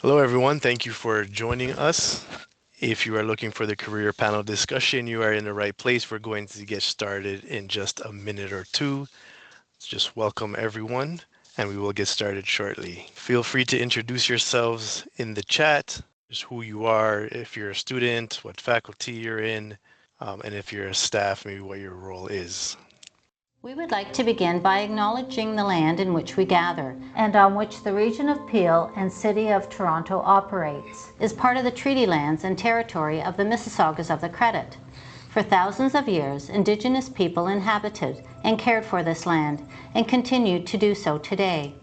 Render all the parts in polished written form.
Hello, everyone. Thank you for joining us. If you are looking for the career panel discussion, you are in the right place. We're going to get started in just a minute or two. Just welcome everyone, and we will get started shortly. Feel free to introduce yourselves in the chat, just who you are, if you're a student, what faculty you're in, and if you're a staff, maybe what your role is. We would like to begin by acknowledging the land in which we gather and on which the region of Peel and City of Toronto operates, is part of the treaty lands and territory of the Mississaugas of the Credit. For thousands of years, Indigenous people inhabited and cared for this land and continue to do so today.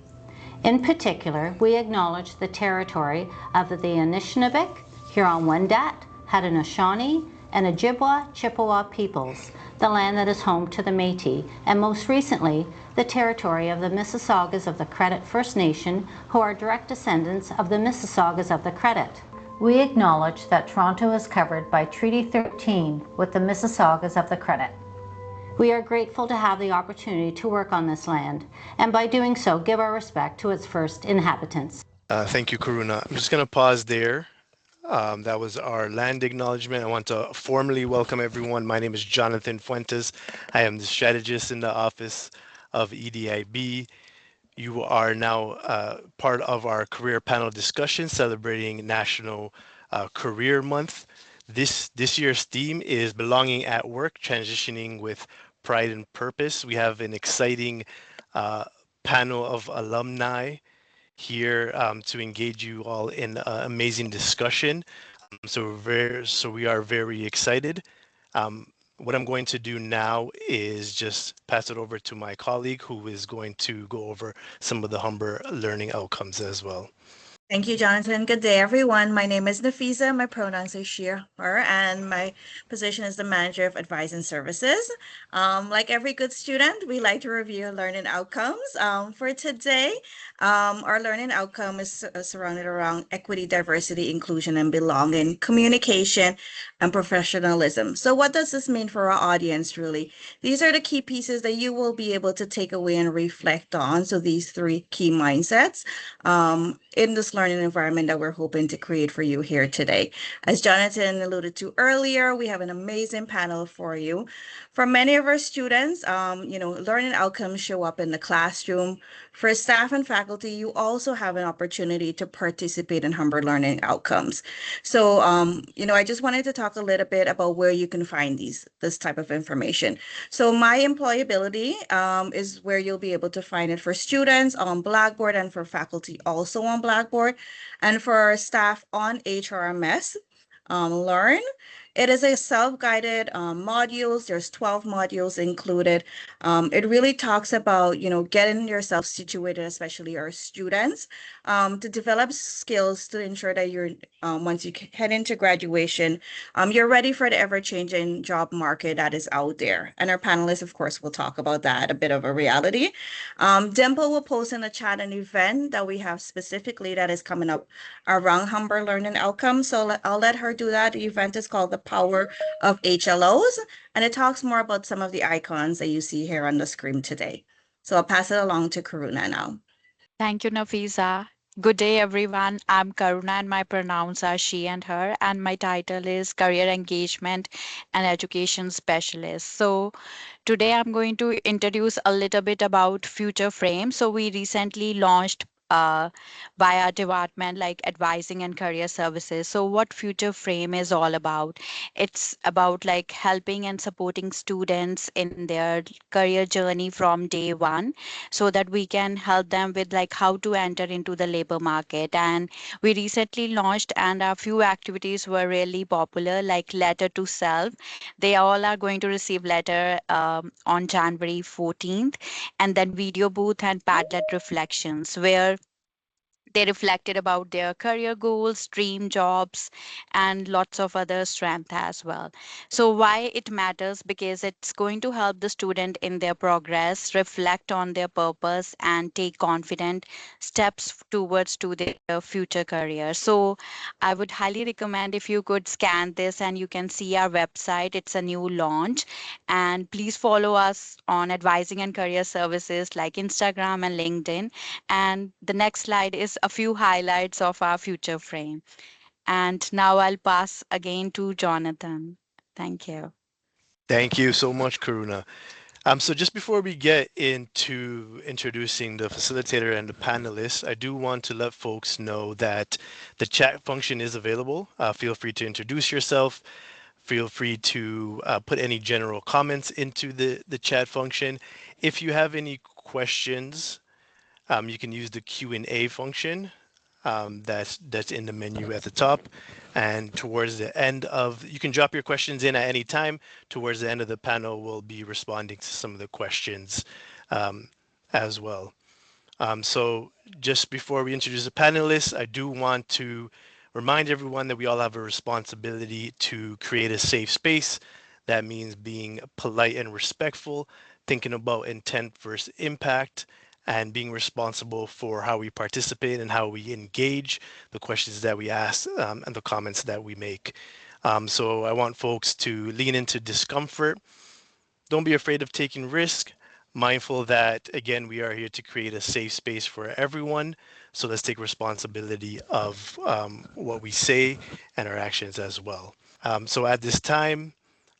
In particular, we acknowledge the territory of the Anishinaabeg, Huron-Wendat, Haudenosaunee, and Ojibwa Chippewa peoples, the land that is home to the Métis, and most recently, the territory of the Mississaugas of the Credit First Nation, who are direct descendants of the Mississaugas of the Credit. We acknowledge that Toronto is covered by Treaty 13 with the Mississaugas of the Credit. We are grateful to have the opportunity to work on this land, and by doing so, give our respect to its first inhabitants. Thank you, Karuna. I'm just going to pause there. That was our land acknowledgement. I want to formally welcome everyone. My name is Jonathan Fuentes. I am the strategist in the office of EDIB. You are now part of our career panel discussion celebrating National Career Month. This year's theme is belonging at work, transitioning with pride and purpose. We have an exciting panel of alumni here to engage you all in amazing discussion. So we are very excited. What I'm going to do now is just pass it over to my colleague who is going to go over some of the Humber learning outcomes as well. Thank you, Jonathan. Good day, everyone. My name is Nafisa. My pronouns are she, her, and my position is the Manager of Advice and Services. Like every good student, we like to review learning outcomes. For today, our learning outcome is surrounded around equity, diversity, inclusion, and belonging, communication, and professionalism. So what does this mean for our audience, really? These are the key pieces that you will be able to take away and reflect on. So these three key mindsets in this learning environment that we're hoping to create for you here today. As Jonathan alluded to earlier, we have an amazing panel for you. For many of our students, learning outcomes show up in the classroom. For staff and faculty, you also have an opportunity to participate in Humber learning outcomes. So, I just wanted to talk a little bit about where you can find this type of information. So my employability is where you'll be able to find it for students on Blackboard and for faculty also on Blackboard, and for our staff on HRMS. Learn. It is a self-guided modules. There's 12 modules included. It really talks about, getting yourself situated, especially our students, to develop skills to ensure that you're, once you head into graduation, you're ready for the ever-changing job market that is out there. And our panelists, of course, will talk about that, a bit of a reality. Dimple will post in the chat an event that we have specifically that is coming up around Humber learning outcomes. So I'll let her do that. The event is called The Power of HLOs, and it talks more about some of the icons that you see here on the screen today. So I'll pass it along to Karuna now. Thank you, Nafisa. Good day, everyone. I'm Karuna, and my pronouns are she and her, and my title is Career Engagement and Education Specialist. So today I'm going to introduce a little bit about Future Frame. So we recently launched by our department like advising and career services. So what Future Frame is all about, it's about like helping and supporting students in their career journey from day one, so that we can help them with like how to enter into the labor market. And we recently launched, and a few activities were really popular, like letter to self. They all are going to receive letter on January 14th, and then video booth and Padlet reflections, where they reflected about their career goals, dream jobs, and lots of other strength as well. So why it matters? Because it's going to help the student in their progress, reflect on their purpose, and take confident steps towards to their future career. So I would highly recommend if you could scan this and you can see our website. It's a new launch. And please follow us on advising and career services like Instagram and LinkedIn. And the next slide is a few highlights of our future frame. And now I'll pass again to Jonathan. Thank you. Thank you so much, Karuna. So just before we get into introducing the facilitator and the panelists, I do want to let folks know that the chat function is available. Feel free to introduce yourself. Feel free to put any general comments into the chat function. If you have any questions, you can use the Q&A function that's in the menu at the top. And towards the end of, you can drop your questions in at any time. Towards the end of the panel, we'll be responding to some of the questions um, as well. So just before we introduce the panelists, I do want to remind everyone that we all have a responsibility to create a safe space. That means being polite and respectful, thinking about intent versus impact, and being responsible for how we participate and how we engage, the questions that we ask, and the comments that we make. So I want folks to lean into discomfort. Don't be afraid of taking risk. Mindful that, again, we are here to create a safe space for everyone. So let's take responsibility of what we say and our actions as well. So at this time,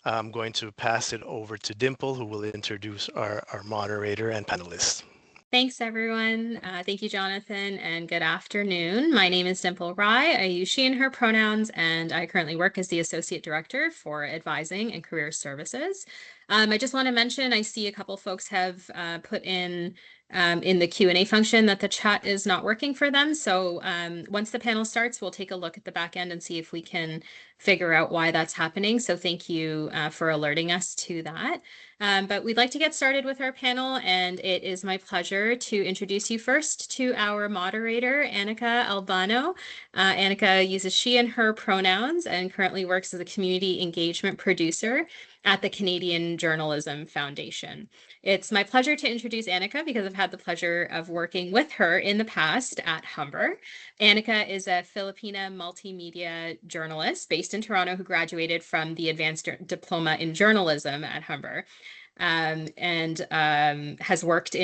I'm going to pass it over to Dimple, who will introduce our moderator and panelists. Thanks, everyone. Thank you, Jonathan, and good afternoon. My name is Dimple Rye. I use she and her pronouns, and I currently work as the Associate Director for Advising and Career Services. I just want to mention, I see a couple folks have put in the Q&A function that the chat is not working for them. So once the panel starts, we'll take a look at the back end and see if we can figure out why that's happening. So thank you for alerting us to that. But we'd like to get started with our panel, and it is my pleasure to introduce you first to our moderator, Annika Albano. Annika uses she and her pronouns and currently works as a community engagement producer at the Canadian Journalism Foundation. It's my pleasure to introduce Annika because I've had the pleasure of working with her in the past at Humber. Annika is a Filipina multimedia journalist based in Toronto who graduated from the Advanced Diploma in Journalism at Humber. And has worked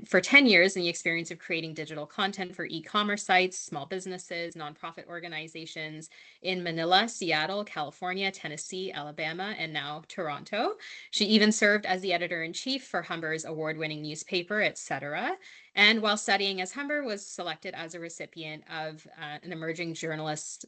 for 10 years in the experience of creating digital content for e-commerce sites, small businesses, nonprofit organizations in Manila, Seattle, California, Tennessee, Alabama, and now Toronto. She even served as the editor-in-chief for Humber's award-winning newspaper, etc. And while studying as Humber, was selected as a recipient of an emerging journalist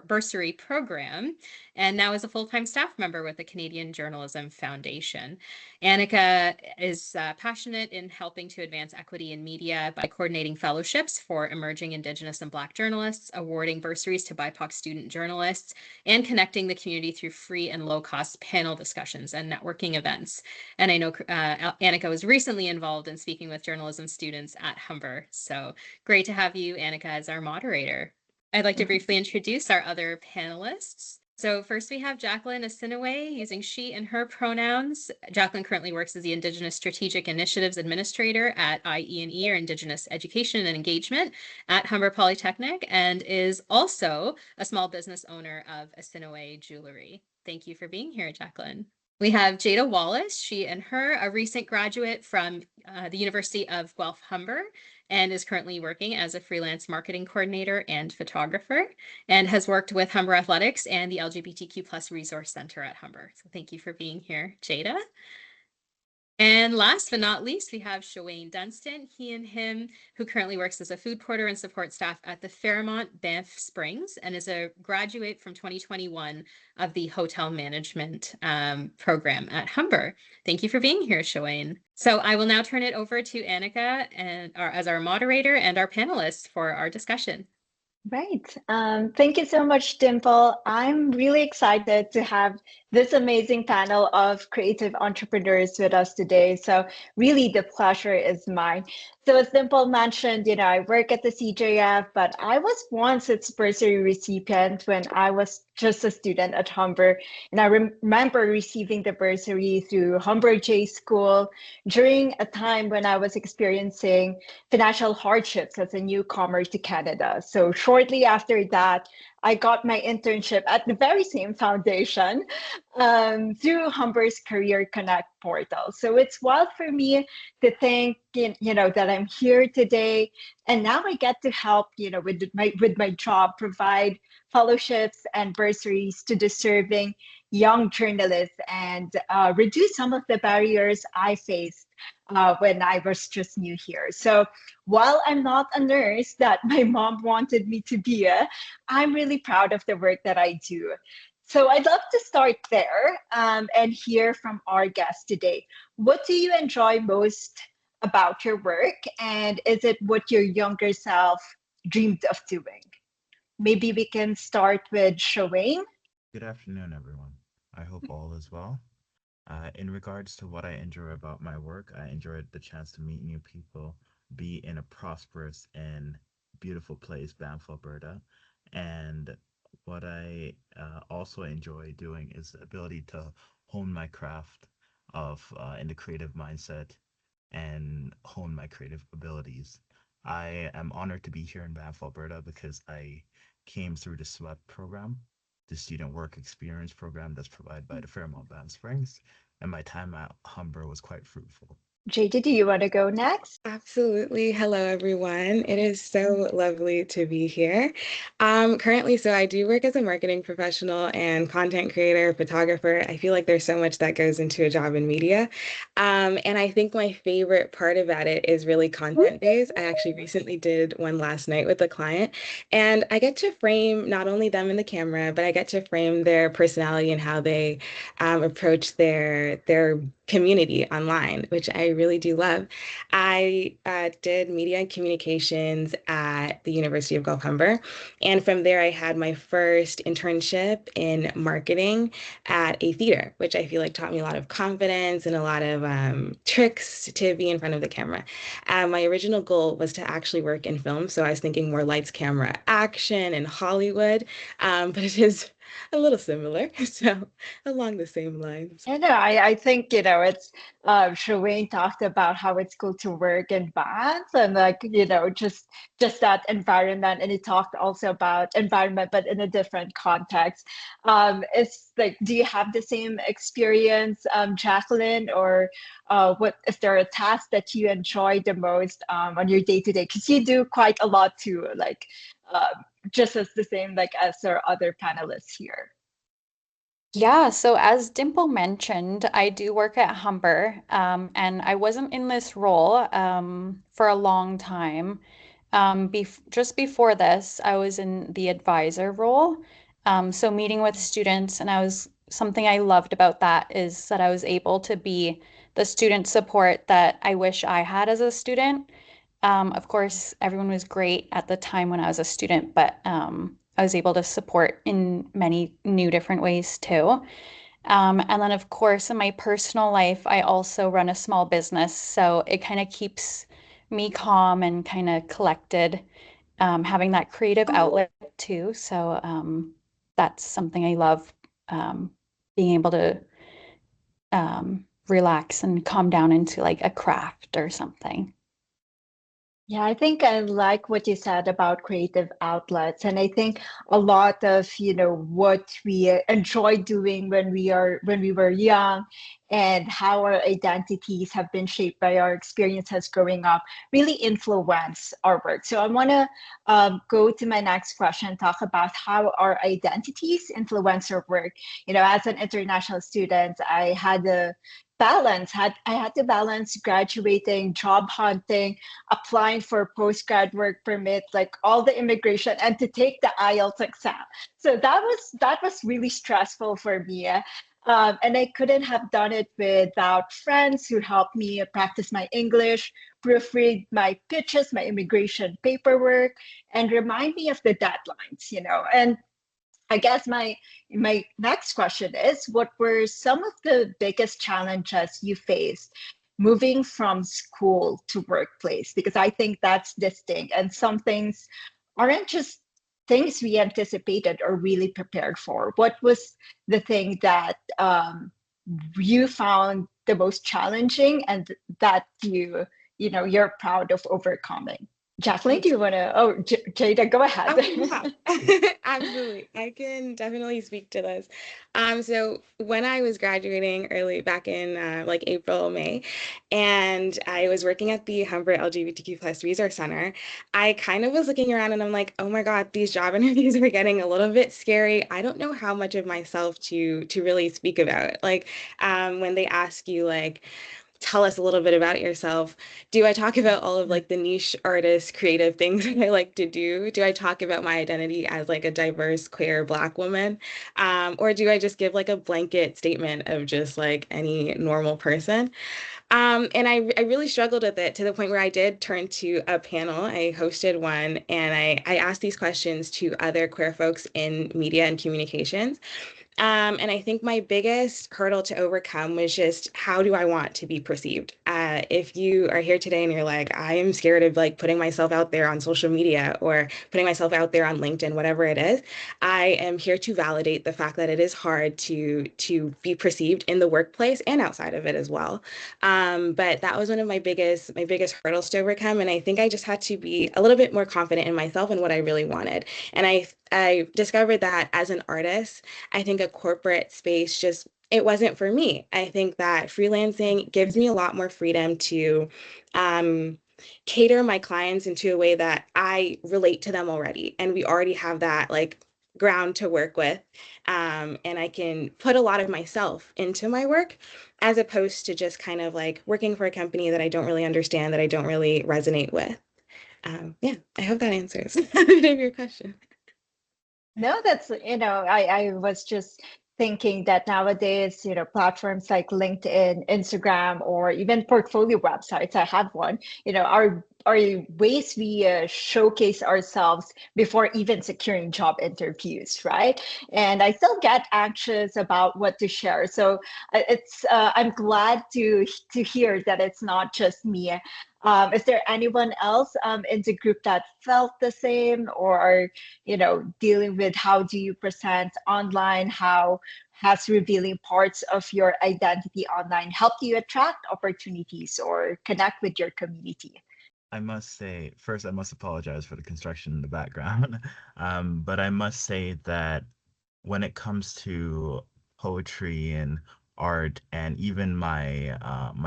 bursary program, and now is a full-time staff member with the Canadian Journalism Foundation. Annika is passionate in helping to advance equity in media by coordinating fellowships for emerging Indigenous and Black journalists, awarding bursaries to BIPOC student journalists, and connecting the community through free and low-cost panel discussions and networking events. And I know Annika was recently involved in speaking with journalism students at Humber. So great to have you, Annika, as our moderator. I'd like to briefly introduce our other panelists. So first we have Jacqueline Asinaway using she and her pronouns. Jacqueline currently works as the Indigenous Strategic Initiatives Administrator at IE&E, or Indigenous Education and Engagement, at Humber Polytechnic, and is also a small business owner of Asinaway Jewelry. Thank you for being here, Jacqueline. We have Jada Wallace, she and her, a recent graduate from the University of Guelph Humber, and is currently working as a freelance marketing coordinator and photographer, and has worked with Humber Athletics and the LGBTQ+ Resource Center at Humber. So thank you for being here, Jada. And last but not least, we have Shawayne Dunstan, he and him, who currently works as a food porter and support staff at the Fairmont Banff Springs, and is a graduate from 2021 of the hotel management program at Humber. Thank you for being here, Shawayne. So I will now turn it over to Annika as our moderator and our panelists for our discussion. Right. Thank you so much, Dimple. I'm really excited to have this amazing panel of creative entrepreneurs with us today. So really the pleasure is mine. So as Dimple mentioned, I work at the CJF, but I was once its bursary recipient when I was just a student at Humber. And I remember receiving the bursary through Humber J School during a time when I was experiencing financial hardships as a newcomer to Canada. So shortly after that, I got my internship at the very same foundation through Humber's Career Connect portal. So it's wild for me to think, that I'm here today, and now I get to help, with my job, provide fellowships and bursaries to deserving young journalists and reduce some of the barriers I faced when I was just new here. So while I'm not a nurse that my mom wanted me to be, I'm really proud of the work that I do. So I'd love to start there and hear from our guest today. What do you enjoy most about your work? And is it what your younger self dreamed of doing? Maybe we can start with Shawayne. Good afternoon, everyone. I hope all is well. In regards to what I enjoy about my work, I enjoyed the chance to meet new people, be in a prosperous and beautiful place, Banff, Alberta. And what I also enjoy doing is the ability to hone my craft of in the creative mindset and hone my creative abilities. I am honored to be here in Banff, Alberta because I came through the SWEP program, the Student Work Experience program that's provided by the Fairmont Banff Springs, and my time at Humber was quite fruitful. JD, do you want to go next? Absolutely. Hello, everyone. It is so lovely to be here. Currently, so I do work as a marketing professional and content creator, photographer. I feel like there's so much that goes into a job in media. And I think my favorite part about it is really content days. I actually recently did one last night with a client, and I get to frame not only them in the camera, but I get to frame their personality and how they approach their community online, which I really do love. I did media and communications at the University of Gulf Humber. And from there, I had my first internship in marketing at a theater, which I feel like taught me a lot of confidence and a lot of tricks to be in front of the camera. My original goal was to actually work in film. So I was thinking more lights, camera, action, and Hollywood. But it is a little similar. So along the same lines. Yeah, no, I think, it's Shireen talked about how it's cool to work in bands and like, just that environment. And he talked also about environment, but in a different context. It's like, do you have the same experience, Jacqueline, or what if there are tasks that you enjoy the most on your day-to-day? Because you do quite a lot too, like just as the same like as our other panelists here. Yeah, so as Dimple mentioned, I do work at Humber, and I wasn't in this role for a long time. Just before this, I was in the advisor role, so meeting with students, and something I loved about that is that I was able to be the student support that I wish I had as a student. Of course, everyone was great at the time when I was a student, but I was able to support in many new different ways too. And then, of course, in my personal life, I also run a small business. So it kind of keeps me calm and kind of collected, having that creative outlet too. So that's something I love, being able to relax and calm down into like a craft or something. Yeah, I think I like what you said about creative outlets. And I think a lot of, what we enjoy doing when we were young and how our identities have been shaped by our experiences growing up really influence our work. So I want to go to my next question, talk about how our identities influence our work. As an international student, I had to balance graduating, job hunting, applying for postgrad work permit, like all the immigration, and to take the IELTS exam. So that was really stressful for me. And I couldn't have done it without friends who helped me practice my English, proofread my pitches, my immigration paperwork, and remind me of the deadlines. And I guess my next question is, what were some of the biggest challenges you faced moving from school to workplace? Because I think that's distinct, and some things aren't just things we anticipated or really prepared for. What was the thing that you found the most challenging and that you're proud of overcoming? Jacqueline, do you want to? Oh, Jada, go ahead. Oh, yeah. Absolutely. I can definitely speak to this. So when I was graduating early back in like April, May, and I was working at the Humber LGBTQ plus Resource Center, I kind of was looking around and I'm like, oh my God, these job interviews are getting a little bit scary. I don't know how much of myself to really speak about. Like when they ask you like, tell us a little bit about yourself. Do I talk about all of like the niche artist creative things that I like to do? Do I talk about my identity as like a diverse queer Black woman? Or do I just give like a blanket statement of just like any normal person? And I really struggled with it to the point where I did turn to a panel. I hosted one and I asked these questions to other queer folks in media and communications. And I think my biggest hurdle to overcome was just how do I want to be perceived? If you are here today and you're like, I am scared of like putting myself out there on social media or putting myself out there on LinkedIn, whatever it is, I am here to validate the fact that it is hard to be perceived in the workplace and outside of it as well. But that was one of my biggest hurdles to overcome, and I think I just had to be a little bit more confident in myself and what I really wanted. And I discovered that as an artist, I think a corporate space just it wasn't for me. I think that freelancing gives me a lot more freedom to um, cater my clients into a way that I relate to them already. And we already have that like ground to work with. And I can put a lot of myself into my work as opposed to just kind of like working for a company that I don't really understand, that I don't really resonate with. Yeah, I hope that answers a bit of your question. No, that's, I was just thinking that nowadays, platforms like LinkedIn, Instagram, or even portfolio websites, I have one, are ways we showcase ourselves before even securing job interviews, right? And I still get anxious about what to share. So I'm glad to hear that it's not just me. Is there anyone else in the group that felt the same, or dealing with how do you present online? How has revealing parts of your identity online helped you attract opportunities or connect with your community? I must say, first, I must apologize for the construction in the background. But I must say that when it comes to poetry and art and even my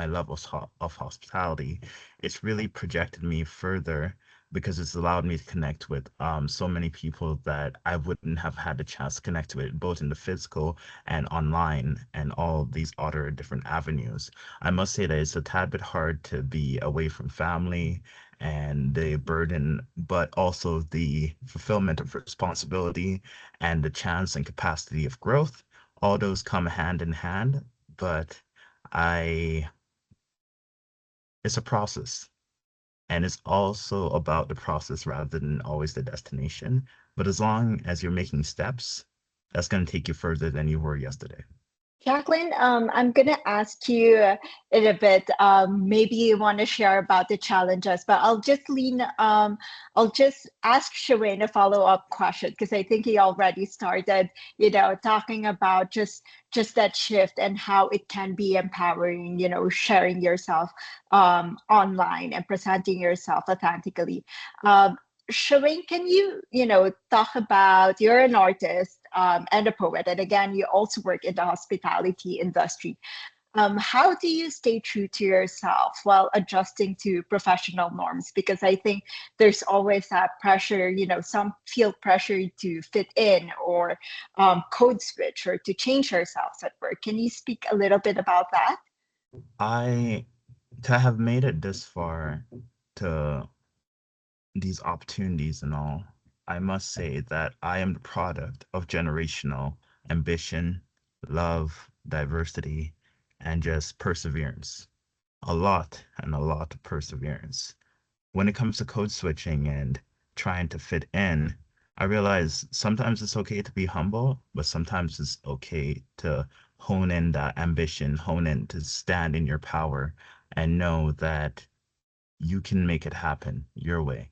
levels of hospitality, it's really projected me further because it's allowed me to connect with so many people that I wouldn't have had the chance to connect with, both in the physical and online and all these other different avenues. I must say that it's a tad bit hard to be away from family and the burden, but also the fulfillment of responsibility and the chance and capacity of growth. All those come hand in hand, but I it's a process. And it's also about the process rather than always the destination. But as long as you're making steps, that's going to take you further than you were yesterday. Jacqueline, I'm going to ask you in a bit. Maybe you want to share about the challenges, but I'll just ask Shireen a follow-up question because I think he already started, talking about just that shift and how it can be empowering, sharing yourself online and presenting yourself authentically. Shireen, can you, talk about, you're an artist and a poet, and again, you also work in the hospitality industry. How do you stay true to yourself while adjusting to professional norms? Because I think there's always that pressure, some feel pressure to fit in or code switch or to change ourselves at work. Can you speak a little bit about that? I to have made it this far to these opportunities and all, I must say that I am the product of generational ambition, love, diversity, and just perseverance. A lot of perseverance. When it comes to code switching and trying to fit in, I realize sometimes it's okay to be humble, but sometimes it's okay to hone in that ambition, hone in to stand in your power and know that you can make it happen your way.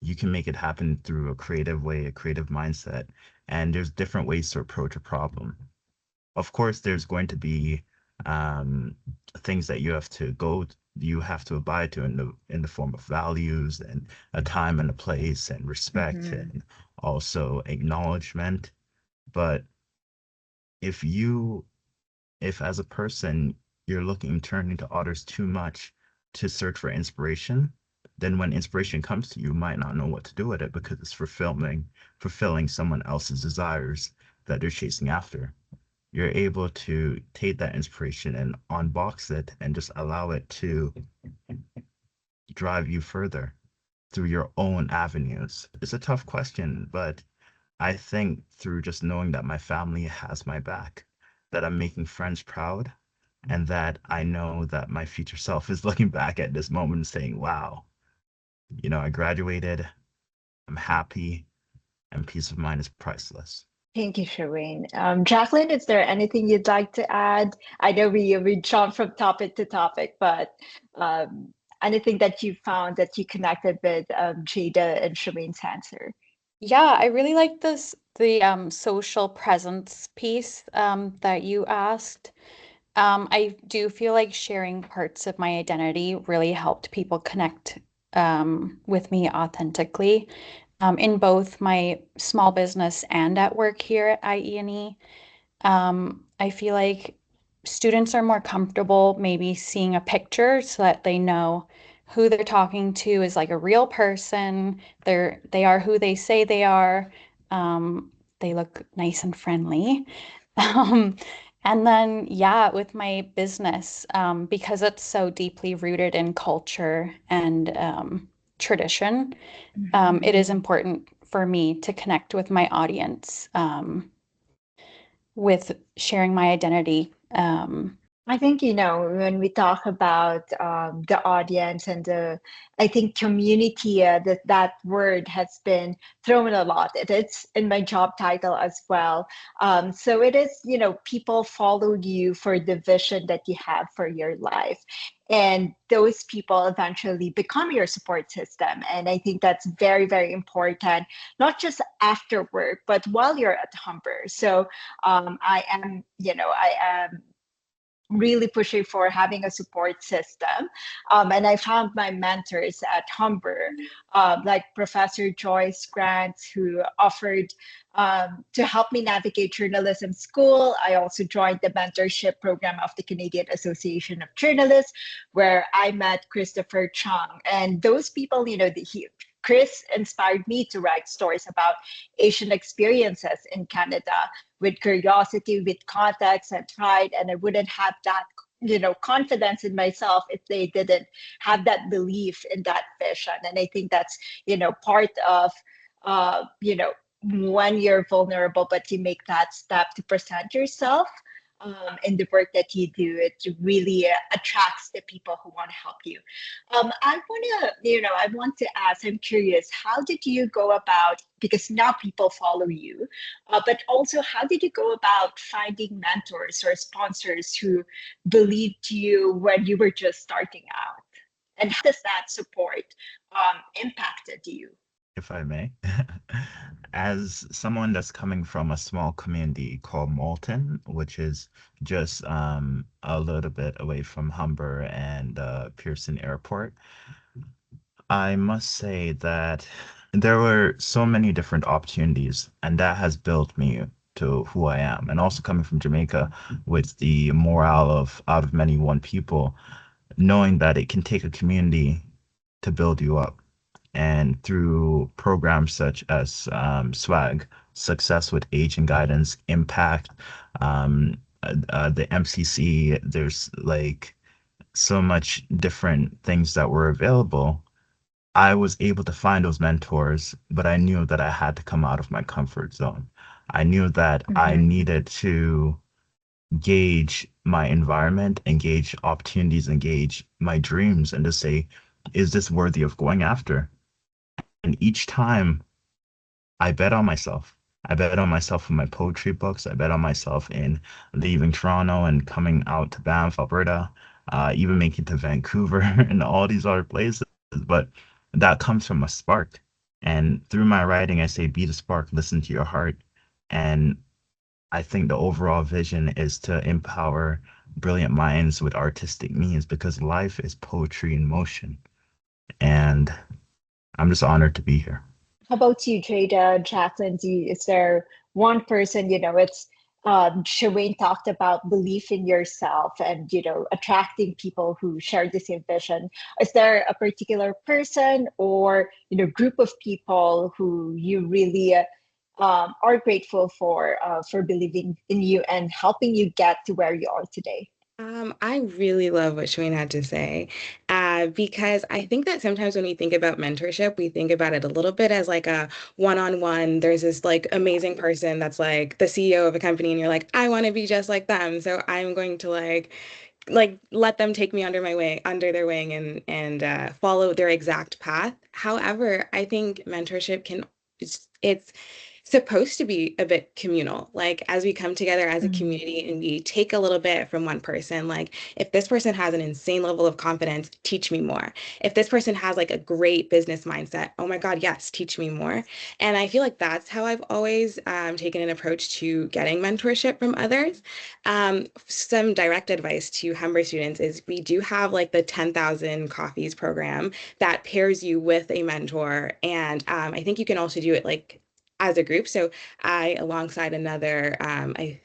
You can make it happen through a creative way, a creative mindset, and there's different ways to approach a problem. Of course, there's going to be um, things that you have to abide to in the form of values and a time and a place and respect Mm-hmm. and also acknowledgement. But if you if as a person you're looking turning to others too much to search for inspiration, then when inspiration comes to you, you might not know what to do with it because it's fulfilling someone else's desires that they're chasing after. You're able to take that inspiration and unbox it and just allow it to drive you further through your own avenues. It's a tough question, but I think through just knowing that my family has my back, that I'm making friends proud, and that I know that my future self is looking back at this moment and saying, wow, I graduated, I'm happy, and peace of mind is priceless. Thank you, Shireen. Jacqueline, is there anything you'd like to add? I know we jump from topic to topic, but um, anything that you found that you connected with Jada and Shireen's answer? Yeah, I really like the social presence piece that you asked. I do feel like sharing parts of my identity really helped people connect with me authentically in both my small business and at work here at IE&E. I feel like students are more comfortable maybe seeing a picture so that they know who they're talking to is like a real person. They are who they say they are. They look nice and friendly. Um, and then, yeah, with my business, because it's so deeply rooted in culture and tradition, it is important for me to connect with my audience with sharing my identity. I think, when we talk about the audience and I think community, that word has been thrown a lot. It's in my job title as well. So it is, people follow you for the vision that you have for your life. And those people eventually become your support system. And I think that's very, very important, not just after work, but while you're at Humber. So I am really pushing for having a support system. And I found my mentors at Humber, like Professor Joyce Grant, who offered to help me navigate journalism school. I also joined the mentorship program of the Canadian Association of Journalists, where I met Christopher Chung. And those people, Chris inspired me to write stories about Asian experiences in Canada with curiosity, with context and pride. And I wouldn't have that, confidence in myself if they didn't have that belief in that vision. And I think that's, part of, when you're vulnerable, but you make that step to present yourself in the work that you do, it really attracts the people who want to help you. I want to ask, I'm curious, how did you go about, because now people follow you, but also how did you go about finding mentors or sponsors who believed you when you were just starting out? And how does that support impacted you? If I may. As someone that's coming from a small community called Moulton, which is just a little bit away from Humber and Pearson Airport, I must say that there were so many different opportunities, and that has built me to who I am. And also coming from Jamaica with the morale of out of many, one people, knowing that it can take a community to build you up. And through programs such as SWAG, Success with Age and Guidance, Impact, the MCC, there's like so much different things that were available. I was able to find those mentors, but I knew that I had to come out of my comfort zone. I knew that I Mm-hmm. needed to gauge my environment, engage opportunities, engage my dreams, and to say, is this worthy of going after? And each time I bet on myself. I bet on myself in my poetry books. I bet on myself in leaving Toronto and coming out to Banff, Alberta, even making it to Vancouver and all these other places. But that comes from a spark. And through my writing, I say, be the spark, listen to your heart. And I think the overall vision is to empower brilliant minds with artistic means, because life is poetry in motion. And I'm just honored to be here. How about you, Jada, Jacqueline? Is there one person, it's Shawayne talked about belief in yourself and, attracting people who share the same vision. Is there a particular person or, group of people who you really are grateful for believing in you and helping you get to where you are today? I really love what Shwayne had to say, because I think that sometimes when we think about mentorship, we think about it a little bit as like a one-on-one. There's this like amazing person that's like the CEO of a company, and you're like, I want to be just like them, so I'm going to like let them take me under their wing and follow their exact path. However, I think mentorship can it's supposed to be a bit communal. Like as we come together as a Mm. community and we take a little bit from one person, like if this person has an insane level of confidence, teach me more. If this person has like a great business mindset, oh my God, yes, teach me more. And I feel like that's how I've always taken an approach to getting mentorship from others. Some direct advice to Humber students is we do have like the 10,000 coffees program that pairs you with a mentor. And I think you can also do it like as a group. So I, alongside another, I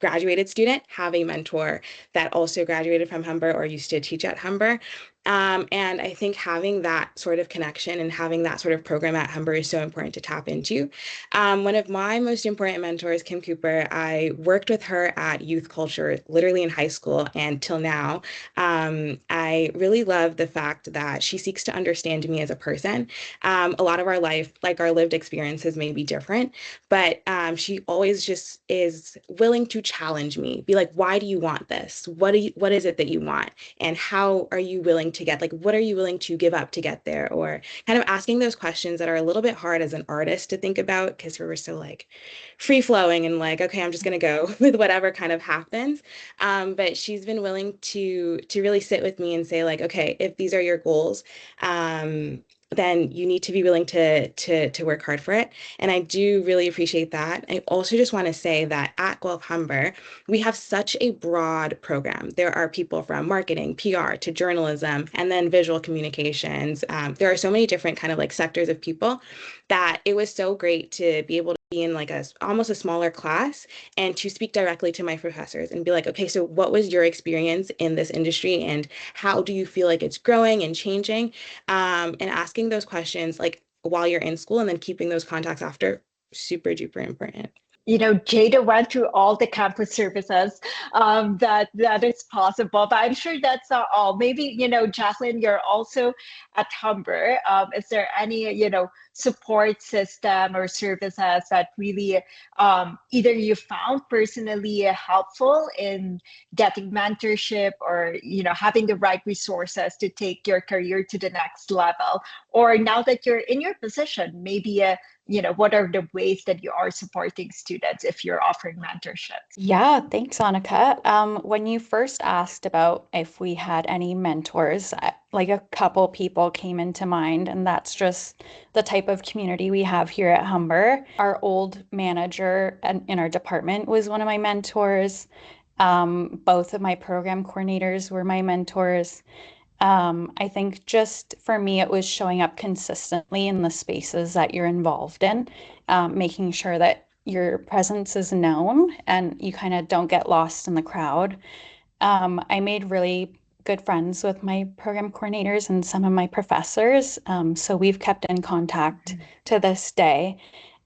graduated student have a mentor that also graduated from Humber or used to teach at Humber. And I think having that sort of connection and having that sort of program at Humber is so important to tap into. One of my most important mentors, Kim Cooper, I worked with her at youth culture, literally in high school and till now. I really love the fact that she seeks to understand me as a person. A lot of our life, like our lived experiences, may be different, but she always just is willing to challenge me, be like, why do you want this? What is it that you want? And how are you willing to get, like, what are you willing to give up to get there? Or kind of asking those questions that are a little bit hard as an artist to think about because we're so like free flowing and like, okay, I'm just gonna go with whatever kind of happens. But she's been willing to really sit with me and say, like, okay, if these are your goals, then you need to be willing to work hard for it. And I do really appreciate that. I also just want to say that at Guelph Humber, we have such a broad program. There are people from marketing, PR to journalism, and then visual communications. There are so many different kind of like sectors of people that it was so great to be able to be in like a almost a smaller class and to speak directly to my professors and be like, okay, so what was your experience in this industry and how do you feel like it's growing and changing? And asking those questions like while you're in school and then keeping those contacts after, super duper important. Jada went through all the campus services that is possible, but I'm sure that's not all. Maybe, Jacqueline, you're also at Humber. Is there any, support system or services that really either you found personally helpful in getting mentorship or, having the right resources to take your career to the next level? Or now that you're in your position, maybe what are the ways that you are supporting students if you're offering mentorship? Yeah, thanks, Annika. When you first asked about if we had any mentors, like a couple people came into mind, and that's just the type of community we have here at Humber. Our old manager in our department was one of my mentors. Both of my program coordinators were my mentors. I think just for me, it was showing up consistently in the spaces that you're involved in, making sure that your presence is known and you kind of don't get lost in the crowd. I made really good friends with my program coordinators and some of my professors. So we've kept in contact to this day.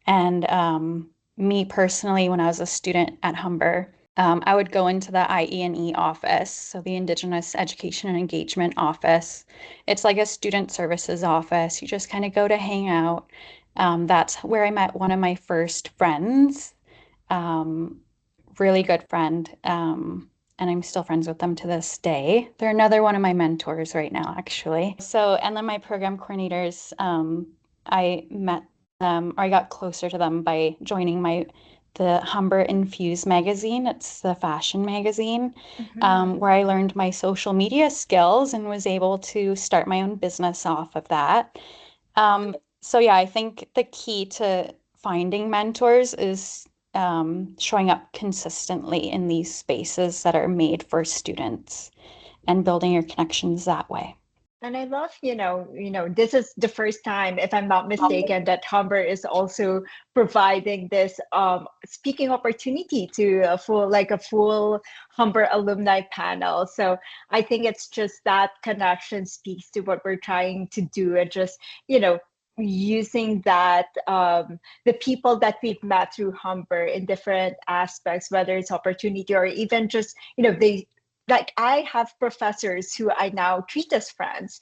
And me personally, when I was a student at Humber, I would go into the IE&E office, so the Indigenous Education and Engagement office. It's like a student services office. You just kind of go to hang out. That's where I met one of my first friends, um, really good friend. And I'm still friends with them to this day. They're another one of my mentors right now, actually. So, and then my program coordinators, I met or I got closer to them by joining the Humber Infuse magazine. It's the fashion magazine, where I learned my social media skills and was able to start my own business off of that. So yeah, I think the key to finding mentors is showing up consistently in these spaces that are made for students and building your connections that way. And I love, this is the first time, if I'm not mistaken, that Humber is also providing this speaking opportunity to a full Humber alumni panel. So I think it's just that connection speaks to what we're trying to do, and just, using that the people that we've met through Humber in different aspects, whether it's opportunity or even just, they, like, I have professors who I now treat as friends,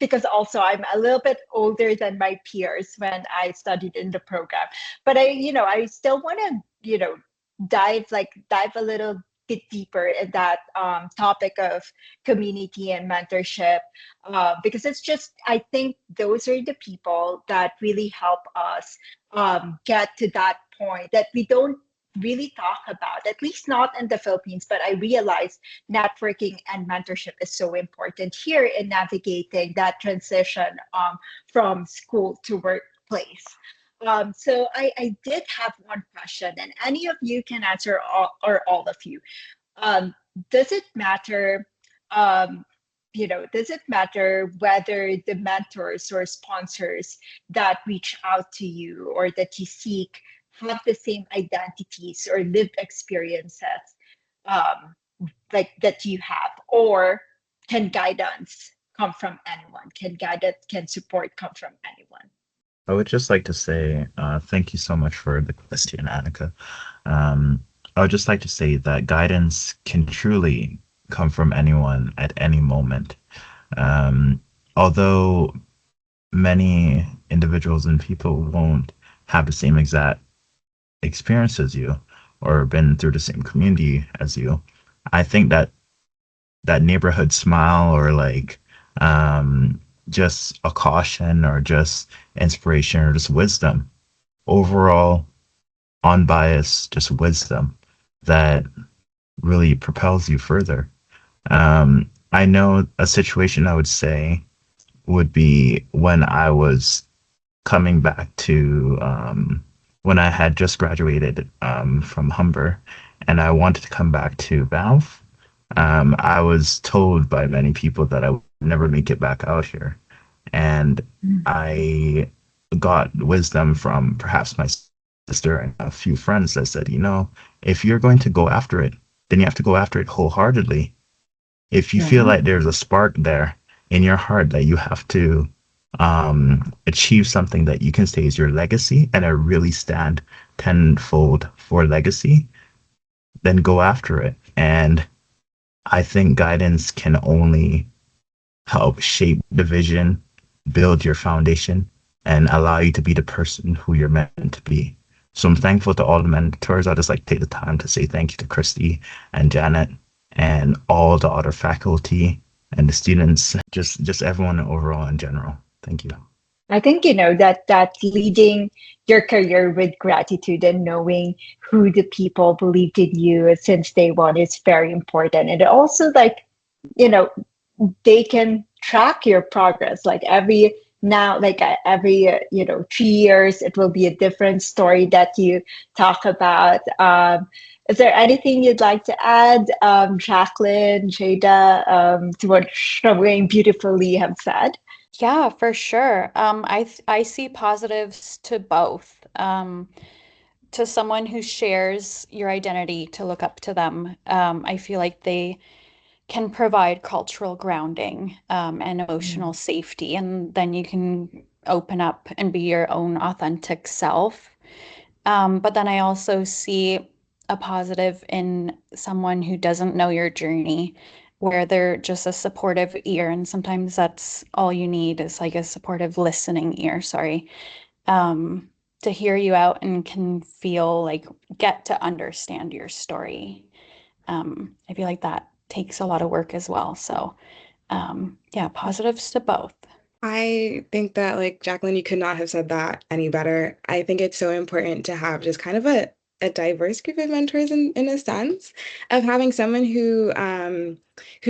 because also I'm a little bit older than my peers when I studied in the program. But I still want to, dive a little bit deeper in that topic of community and mentorship, because it's just, I think those are the people that really help us get to that point that we don't really talk about, at least not in the Philippines. But I realize networking and mentorship is so important here in navigating that transition from school to workplace. So I did have one question, and any of you can answer, all of you. Um, does it matter? Um, does it matter whether the mentors or sponsors that reach out to you or that you seek have the same identities or lived experiences, um, like that you have, or can guidance come from anyone? Can support come from anyone? I would just like to say thank you so much for the question, Annika. Um, I would just like to say that guidance can truly come from anyone at any moment. Um, Although many individuals and people won't have the same exact experience as you or been through the same community as you, I think that that neighborhood smile or like um, just a caution or just inspiration or just wisdom, overall unbiased, just wisdom that really propels you further. I know a situation I would say would be when I was coming back to when I had just graduated from Humber and I wanted to come back to Banff. I was told by many people that I would never make it back out here. And I got wisdom from perhaps my sister and a few friends that said, if you're going to go after it, then you have to go after it wholeheartedly. If you feel like there's a spark there in your heart that you have to achieve something that you can say is your legacy and I really stand tenfold for legacy, then go after it. And I think guidance can only help shape the vision, build your foundation, and allow you to be the person who you're meant to be. So I'm thankful to all the mentors. I'd just like to take the time to say thank you to Christy and Janet and all the other faculty and the students, just everyone overall in general. Thank you. I think, that leading your career with gratitude and knowing who the people believed in you since day one is very important. And also, like, you know they can track your progress, like every 3 years it will be a different story that you talk about. Is there anything you'd like to add, Jacqueline, Jada, to what Shravane beautifully have said? Yeah, for sure. I see positives to both. To someone who shares your identity, to look up to them. I feel like they can provide cultural grounding, and emotional safety, and then you can open up and be your own authentic self. But then I also see a positive in someone who doesn't know your journey, where they're just a supportive ear. And sometimes that's all you need, is like a supportive listening ear, sorry, to hear you out and can feel like get to understand your story. I feel like that takes a lot of work as well. So, yeah, positives to both. I think that, like Jacqueline, you could not have said that any better. I think it's so important to have just kind of a diverse group of mentors in a sense of having someone who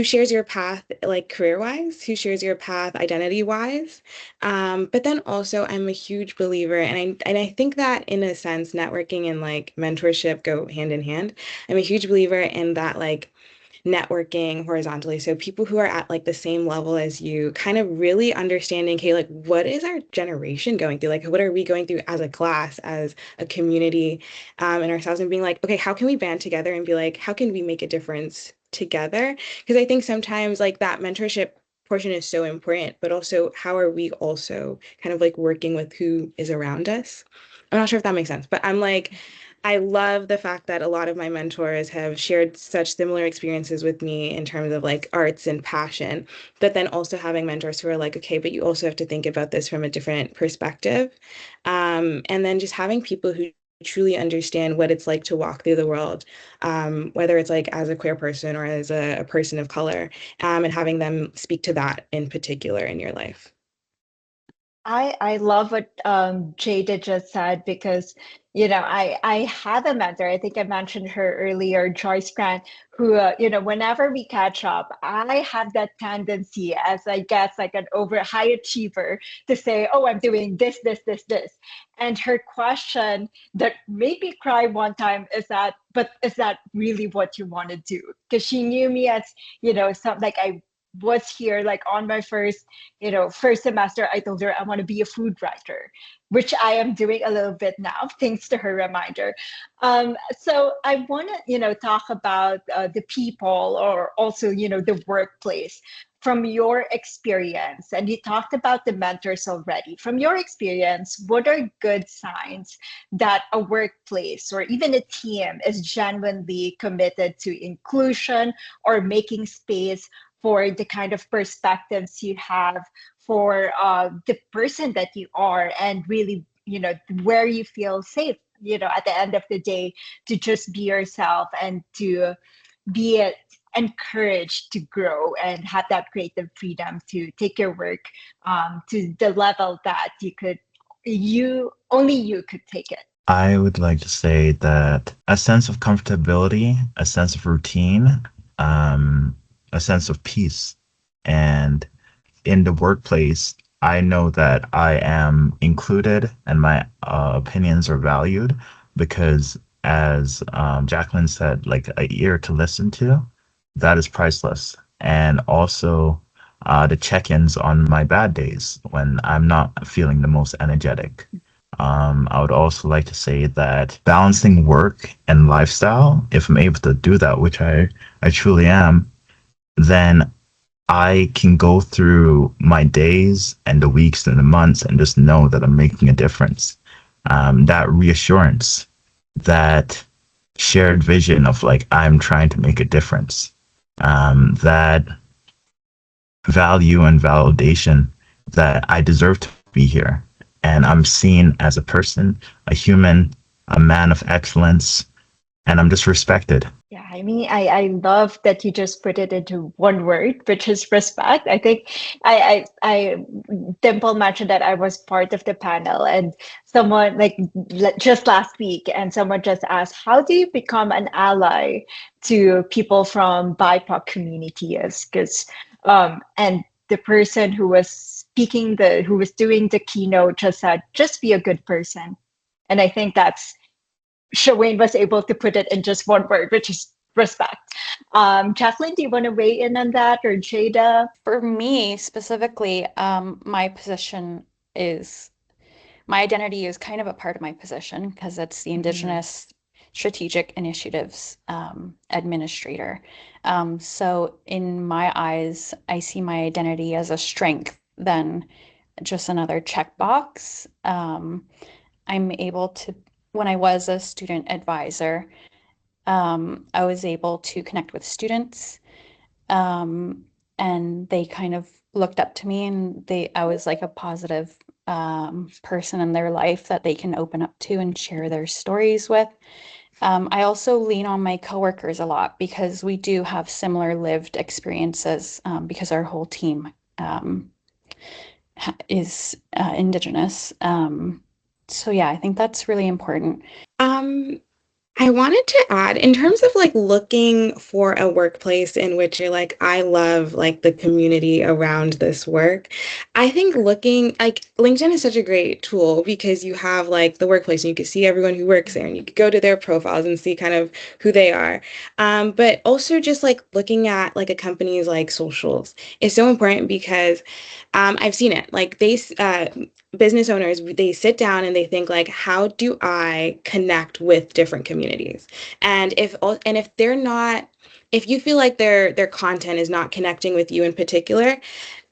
shares your path like career wise, who shares your path identity wise. But then also I'm a huge believer, and I think that in a sense networking and like mentorship go hand in hand. I'm a huge believer in that like networking horizontally. So people who are at like the same level as you, kind of really understanding, okay, like what is our generation going through? Like what are we going through as a class, as a community, and ourselves, and being like, okay, how can we band together and be like, how can we make a difference together? Because I think sometimes like that mentorship portion is so important, but also how are we also kind of like working with who is around us? I'm not sure if that makes sense, but I'm like, I love the fact that a lot of my mentors have shared such similar experiences with me in terms of like arts and passion, but then also having mentors who are like, okay, but you also have to think about this from a different perspective. And then just having people who truly understand what it's like to walk through the world, whether it's like as a queer person or as a person of color, and having them speak to that in particular in your life. I love what Jada just said because I have a mentor. I think I mentioned her earlier, Joyce Grant, who whenever we catch up, I have that tendency as I guess like an over high achiever to say, oh, I'm doing this, this, this, this. And her question that made me cry one time is that, but is that really what you want to do? Because she knew me as, some like I was here like on my first semester. I told her I want to be a food writer, which I am doing a little bit now thanks to her reminder. So I want to talk about the people, or also the workplace from your experience. And you talked about the mentors already. From your experience, what are good signs that a workplace or even a team is genuinely committed to inclusion or making space for the kind of perspectives you have, for the person that you are, and really, where you feel safe, at the end of the day, to just be yourself and to be encouraged to grow and have that creative freedom to take your work to the level that you could take it. I would like to say that a sense of comfortability, a sense of routine, um, a sense of peace. And in the workplace, I know that I am included and my opinions are valued because, as Jacqueline said, like a ear to listen to, that is priceless. And also the check ins on my bad days when I'm not feeling the most energetic. I would also like to say that balancing work and lifestyle, if I'm able to do that, which I truly am, then I can go through my days and the weeks and the months and just know that I'm making a difference. That reassurance, that shared vision of like, I'm trying to make a difference, that value and validation that I deserve to be here. And I'm seen as a person, a human, a man of excellence, and I'm just respected. Yeah, I mean, I love that you just put it into one word, which is respect. I think I Dimple mentioned that I was part of the panel, and someone like just last week, and someone just asked, how do you become an ally to people from BIPOC communities? Because and the person who was who was doing the keynote just said, just be a good person. And I think that's Shawayne was able to put it in just one word, which is respect. Jacqueline, do you want to weigh in on that, or Jada? For me specifically, my identity is kind of a part of my position because it's the Indigenous Strategic Initiatives Administrator. So in my eyes, I see my identity as a strength than just another checkbox. I'm able to, when I was a student advisor, I was able to connect with students, um, and they kind of looked up to me, and I was like a positive person in their life that they can open up to and share their stories with. I also lean on my coworkers a lot because we do have similar lived experiences, because our whole team is Indigenous. So yeah, I think that's really important. Um, I wanted to add in terms of like looking for a workplace in which you're like, I love like the community around this work. I think looking like LinkedIn is such a great tool because you have like the workplace and you can see everyone who works there and you can go to their profiles and see kind of who they are. But also just like looking at like a company's like socials is so important because I've seen it. Like business owners, they sit down and they think like, how do I connect with different communities? And if they're not, if you feel like their content is not connecting with you in particular,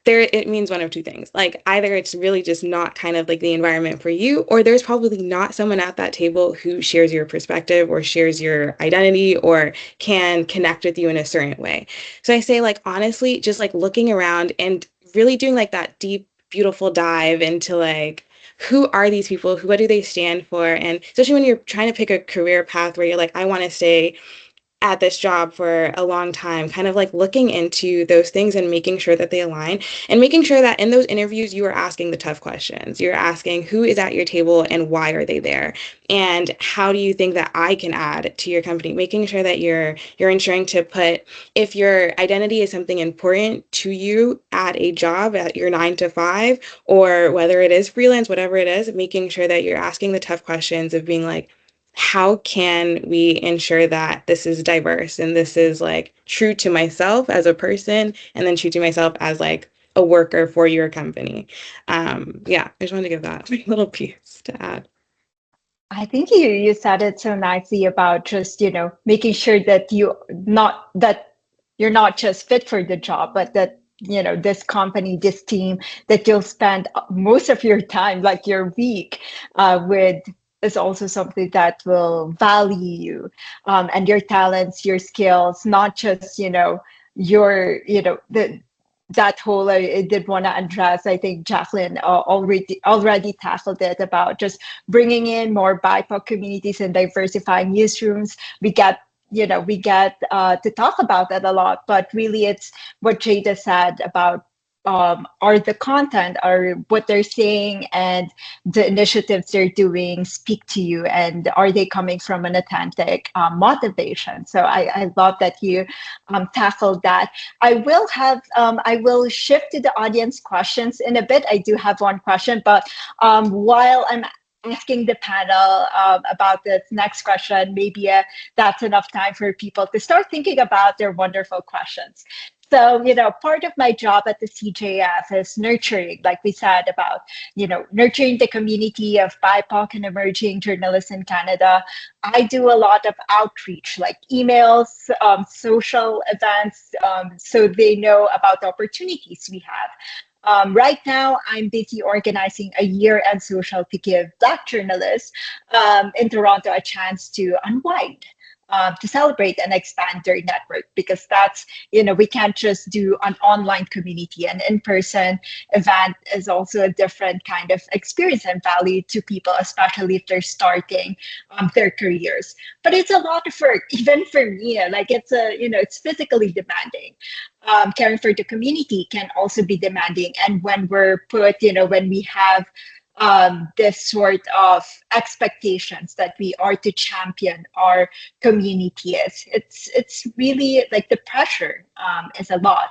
there it means one of two things. Like either it's really just not kind of like the environment for you, or there's probably not someone at that table who shares your perspective or shares your identity or can connect with you in a certain way. So I say like honestly, just like looking around and really doing like that deep, beautiful dive into like who are these people? What do they stand for? And especially when you're trying to pick a career path where you're like, I want to stay at this job for a long time, kind of like looking into those things and making sure that they align and making sure that in those interviews you are asking the tough questions. You're asking who is at your table and why are they there? And how do you think that I can add to your company? Making sure that you're ensuring to put if your identity is something important to you at a job at your 9 to 5, or whether it is freelance, whatever it is, making sure that you're asking the tough questions of being like, how can we ensure that this is diverse and this is like true to myself as a person and then true to myself as like a worker for your company. Yeah, I just wanted to give that little piece to add. I think you said it so nicely about just, making sure that you're not just fit for the job, but that, this company, this team, that you'll spend most of your time, like your week, with is also something that will value you, and your talents, your skills, not just, the that whole I did want to address. I think Jacqueline already tackled it about just bringing in more BIPOC communities and diversifying newsrooms. We get to talk about that a lot, but really it's what Jada said about are the content, are what they're saying and the initiatives they're doing speak to you, and are they coming from an authentic motivation? So I love that you tackled that. I will shift to the audience questions in a bit. I do have one question, but while I'm asking the panel about this next question, maybe that's enough time for people to start thinking about their wonderful questions. So, part of my job at the CJF is nurturing, like we said, about, nurturing the community of BIPOC and emerging journalists in Canada. I do a lot of outreach, like emails, social events, so they know about the opportunities we have. Right now, I'm busy organizing a year-end social to give Black journalists in Toronto a chance to unwind, to celebrate and expand their network, because that's, we can't just do an online community. An in-person event is also a different kind of experience and value to people, especially if they're starting their careers. But it's a lot of work, even for me. Like it's physically demanding. Caring for the community can also be demanding. And when when we have this sort of expectations that we are to champion our community, it's really like the pressure is a lot.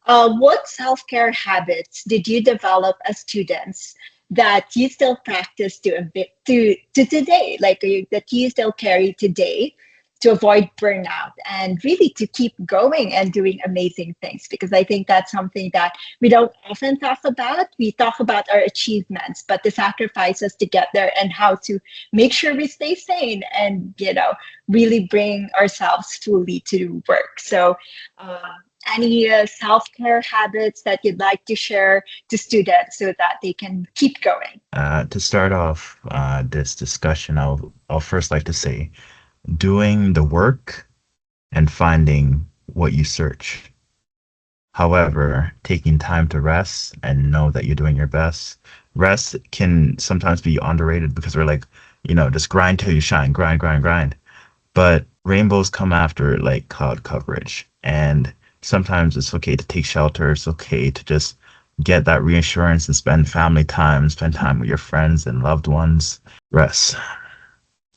What self-care habits did you develop as students that you still practice to a bit to today, like that you still carry today, to avoid burnout and really to keep going and doing amazing things? Because I think that's something that we don't often talk about. We talk about our achievements, but the sacrifices to get there and how to make sure we stay sane and, really bring ourselves fully to work. So, any self-care habits that you'd like to share to students so that they can keep going? To start off this discussion, I'll first like to say doing the work and finding what you search. However, taking time to rest and know that you're doing your best. Rest can sometimes be underrated because we're like, just grind till you shine, grind, grind, grind. But rainbows come after like cloud coverage. And sometimes it's okay to take shelter. It's okay to just get that reassurance and spend family time, spend time with your friends and loved ones. Rest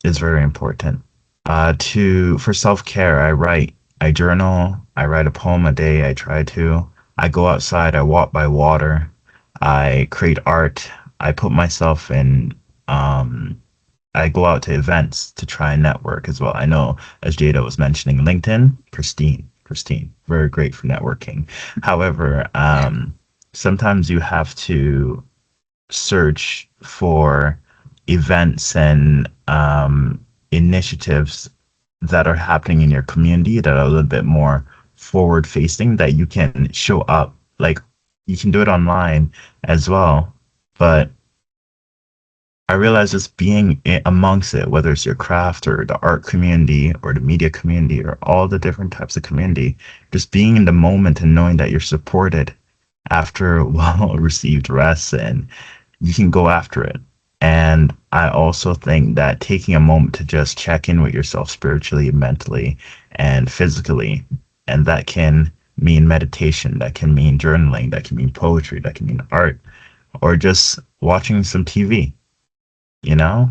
is very important. To for self-care, I write, I journal, I write a poem a day, I try to. I go outside, I walk by water, I create art, I put myself in um I go out to events to try and network as well. I know, as Jada was mentioning, LinkedIn, pristine, pristine, very great for networking. However, sometimes you have to search for events and initiatives that are happening in your community that are a little bit more forward facing that you can show up. Like you can do it online as well, but I realize just being amongst it, whether it's your craft or the art community or the media community or all the different types of community, just being in the moment and knowing that you're supported after well received rest and you can go after it. And I also think that taking a moment to just check in with yourself spiritually, mentally, and physically, and that can mean meditation, that can mean journaling, that can mean poetry, that can mean art, or just watching some TV, you know?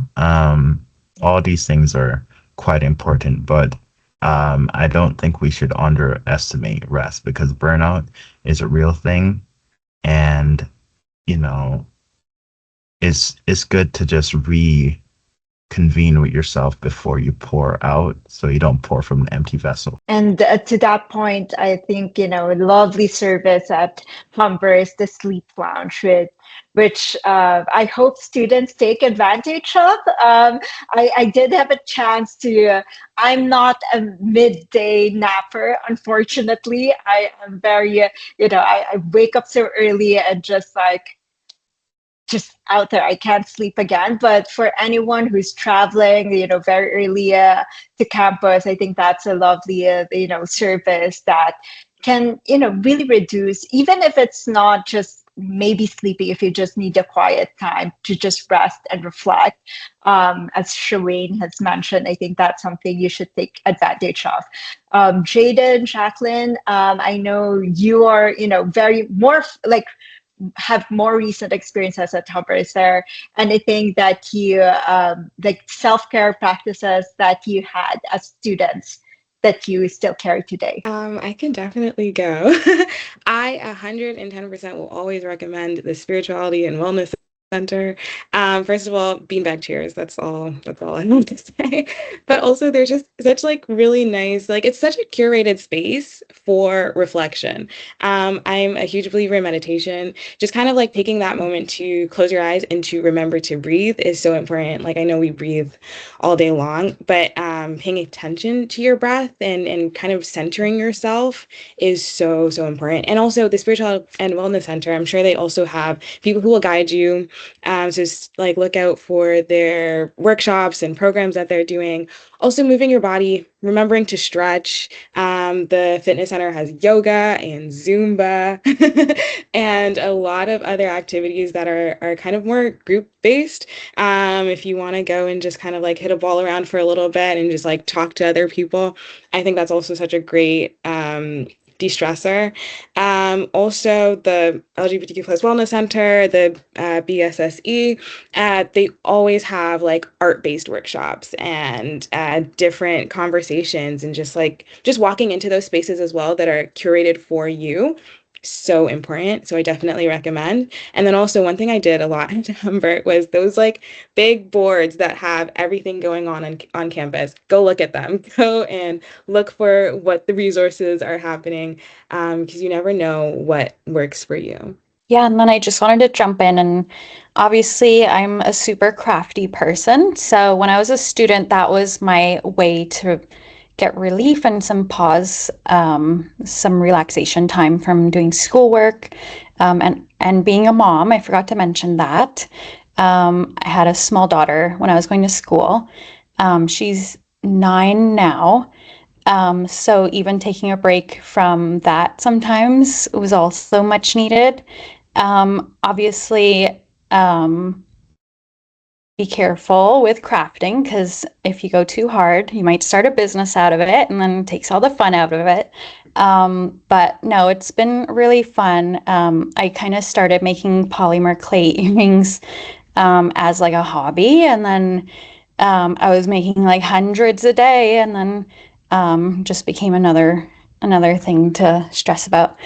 All these things are quite important, but I don't think we should underestimate rest because burnout is a real thing. And, you know, it's good to just reconvene with yourself before you pour out so you don't pour from an empty vessel. And to that point, I think, lovely service at Humber is the sleep lounge, which I hope students take advantage of. I did have a chance to, I'm not a midday napper, unfortunately. I am very, I wake up so early and just out there. I can't sleep again. But for anyone who's traveling, very early to campus, I think that's a lovely, service that can, really reduce, even if it's not just maybe sleeping, if you just need a quiet time to just rest and reflect. As Shireen has mentioned, I think that's something you should take advantage of. Jaden, Jacqueline, I know you are, very more like have more recent experiences at Humber. Is there anything that you like self-care practices that you had as students that you still carry today? I can definitely go. I 110% will always recommend the Spirituality and Wellness Center. First of all, beanbag chairs. That's all I want to say. But also, there's just such like really nice, like it's such a curated space for reflection. I'm a huge believer in meditation. Just kind of like taking that moment to close your eyes and to remember to breathe is so important. Like I know we breathe all day long, but paying attention to your breath and kind of centering yourself is so important. And also the Spiritual and Wellness Center, I'm sure they also have people who will guide you. So just like look out for their workshops and programs that they're doing. Also moving your body, remembering to stretch. The fitness center has yoga and Zumba and a lot of other activities that are kind of more group based. If you want to go and just kind of like hit a ball around for a little bit and just like talk to other people, I think that's also such a great de-stressor. Also, the LGBTQ plus wellness center, the BSSE, they always have like art-based workshops and different conversations and just walking into those spaces as well that are curated for you. So important. So I definitely recommend. And then also one thing I did a lot at Humber was those like big boards that have everything going on campus. Go look at them. Go and look for what the resources are happening because you never know what works for you. Yeah, and then I just wanted to jump in, and obviously I'm a super crafty person. So when I was a student, that was my way to get relief and some pause, some relaxation time from doing schoolwork, and being a mom. I forgot to mention that. I had a small daughter when I was going to school. She's 9 now. So even taking a break from that sometimes was also much needed. Obviously, be careful with crafting because if you go too hard, you might start a business out of it and then it takes all the fun out of it. But no, it's been really fun. I kind of started making polymer clay earrings as like a hobby, and then I was making like hundreds a day, and then just became another thing to stress about.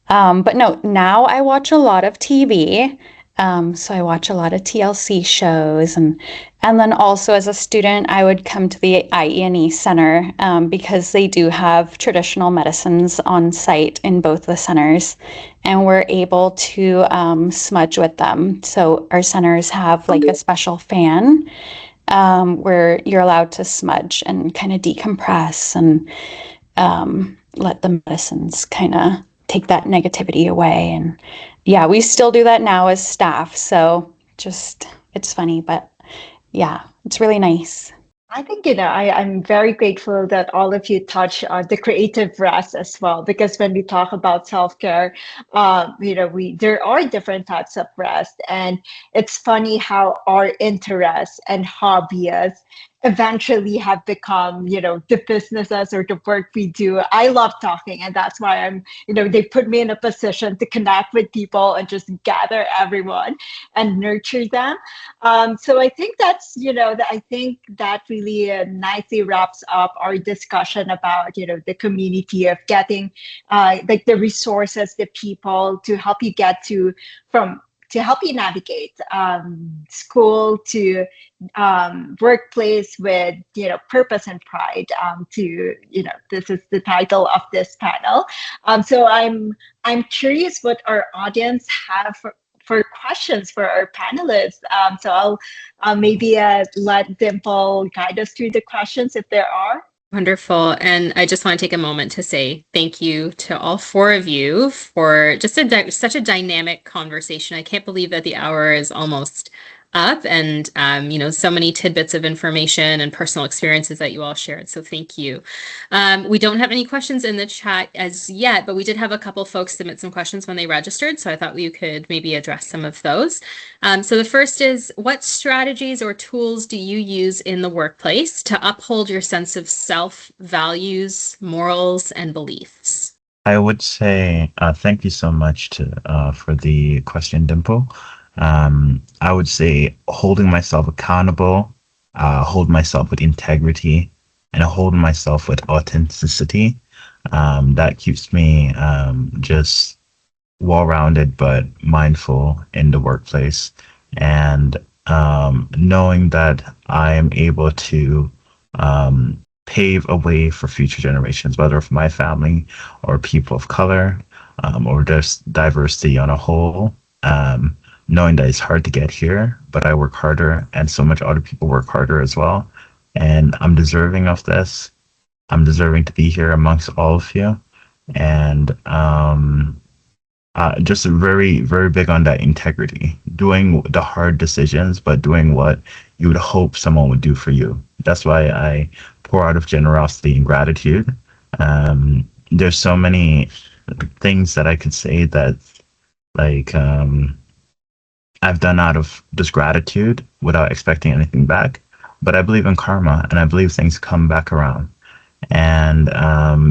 But no, now I watch a lot of TV. So I watch a lot of TLC shows, and then also as a student, I would come to the IE&E Center because they do have traditional medicines on site in both the centers, and we're able to smudge with them. So our centers have like a special fan where you're allowed to smudge and kind of decompress and let the medicines kind of take that negativity away. And yeah, we still do that now as staff. So just, it's funny, but yeah, it's really nice. I think, I'm very grateful that all of you touch on the creative rest as well, because when we talk about self-care, there are different types of rest. And it's funny how our interests and hobbies eventually have become, the businesses or the work we do. I love talking, and that's why they put me in a position to connect with people and just gather everyone and nurture them. So I think I think that really nicely wraps up our discussion about, the community of getting like the resources, the people to help you get to help you navigate school to workplace with, purpose and pride. This is the title of this panel. So I'm curious what our audience have for questions for our panelists. So I'll maybe let Dimple guide us through the questions if there are. Wonderful. And I just want to take a moment to say thank you to all four of you for just such a dynamic conversation. I can't believe that the hour is almost up, and so many tidbits of information and personal experiences that you all shared. So thank you. We don't have any questions in the chat as yet, but we did have a couple folks submit some questions when they registered, so I thought we could maybe address some of those. So the first is, what strategies or tools do you use in the workplace to uphold your sense of self, values, morals, and beliefs? I would say thank you so much for the question, Dimple. I would say holding myself accountable, hold myself with integrity, and hold myself with authenticity. That keeps me just well-rounded but mindful in the workplace, and knowing that I am able to pave a way for future generations, whether for my family or people of color, or just diversity on a whole. Knowing that it's hard to get here, but I work harder, and so much other people work harder as well. And I'm deserving of this. I'm deserving to be here amongst all of you. And just very, very big on that integrity, doing the hard decisions, but doing what you would hope someone would do for you. That's why I pour out of generosity and gratitude. There's so many things that I could say that, like, I've done out of just gratitude without expecting anything back. But I believe in karma, and I believe things come back around. And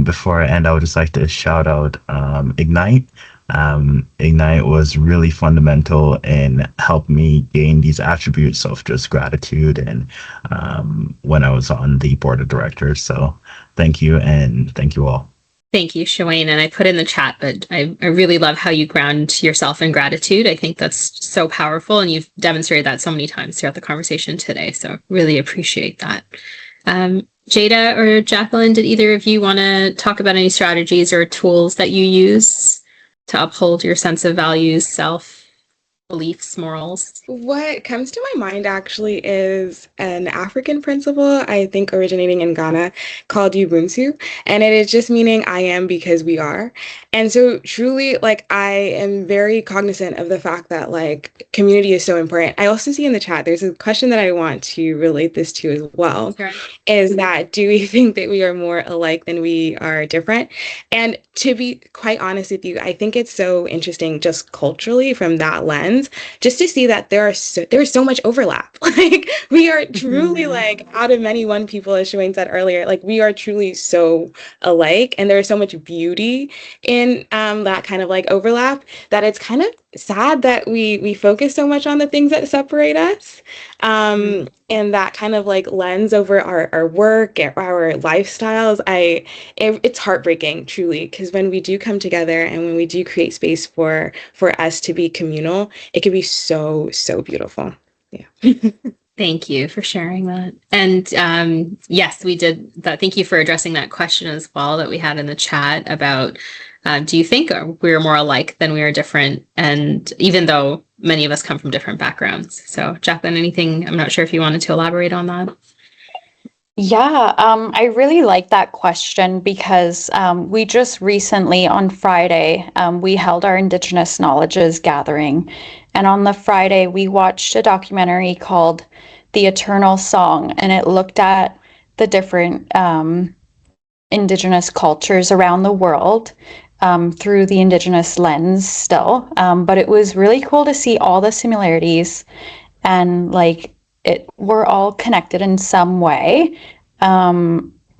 before I end, I would just like to shout out Ignite. Ignite was really fundamental in helping me gain these attributes of just gratitude, and when I was on the board of directors. So thank you, and thank you all. Thank you, Shawayne. And I put in the chat, but I really love how you ground yourself in gratitude. I think that's so powerful, and you've demonstrated that so many times throughout the conversation today. So really appreciate that. Jada or Jacqueline, did either of you want to talk about any strategies or tools that you use to uphold your sense of values, self, beliefs, morals? What comes to my mind actually is an African principle, I think originating in Ghana, called Ubuntu. And it is just meaning I am because we are. And so truly, like, I am very cognizant of the fact that, like, community is so important. I also see in the chat, there's a question that I want to relate this to as well, Okay. Is that, do we think that we are more alike than we are different? And to be quite honest with you, I think it's so interesting just culturally from that lens, just to see that there's so much overlap. Like, we are truly like, out of many one people, as Shawayne said earlier, like, we are truly so alike, and there is so much beauty in that kind of like overlap, that it's kind of sad that we focus so much on the things that separate us. and that kind of like lens over our work, our lifestyles, it's heartbreaking truly, because when we do come together and when we do create space for us to be communal, it can be so, so beautiful. Yeah. Thank you for sharing that. And yes, we did that. Thank you for addressing that question as well that we had in the chat about do you think we're more alike than we are different? And even though many of us come from different backgrounds. So, Jacqueline, anything? I'm not sure if you wanted to elaborate on that. Yeah, I really like that question because we just recently on Friday, we held our Indigenous Knowledges gathering. And on the Friday, we watched a documentary called The Eternal Song, and it looked at the different Indigenous cultures around the world through the Indigenous lens still. But it was really cool to see all the similarities and like we're all connected in some way.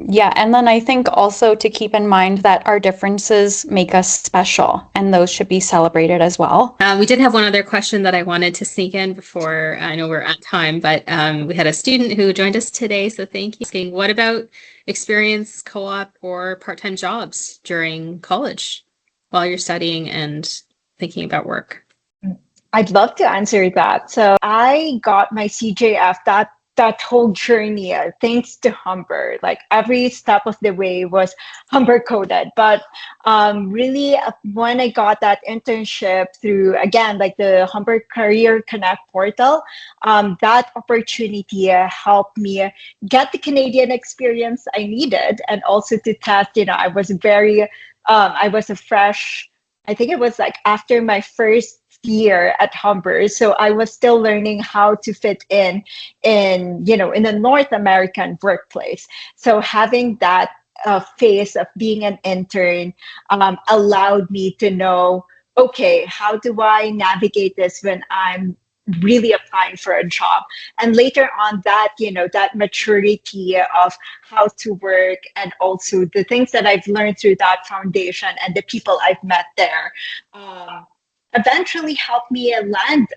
Yeah, and then I think also to keep in mind that our differences make us special, and those should be celebrated as well. We did have one other question that I wanted to sneak in before I know we're at time, but we had a student who joined us today, so thank you. Asking, what about experience, co-op, or part-time jobs during college while you're studying and thinking about work? I'd love to answer that. So I got my CJF that whole journey thanks to Humber. Like every step of the way was Humber coded. But really, when I got that internship through again like the Humber Career Connect portal, that opportunity helped me get the Canadian experience I needed, and also to test. I was I was a fresh. I think it was like after my first year at Humber, so I was still learning how to fit in the North American workplace. So having that phase of being an intern allowed me to know, okay, how do I navigate this when I'm really applying for a job? And later on that maturity of how to work, and also the things that I've learned through that foundation and the people I've met there eventually helped me land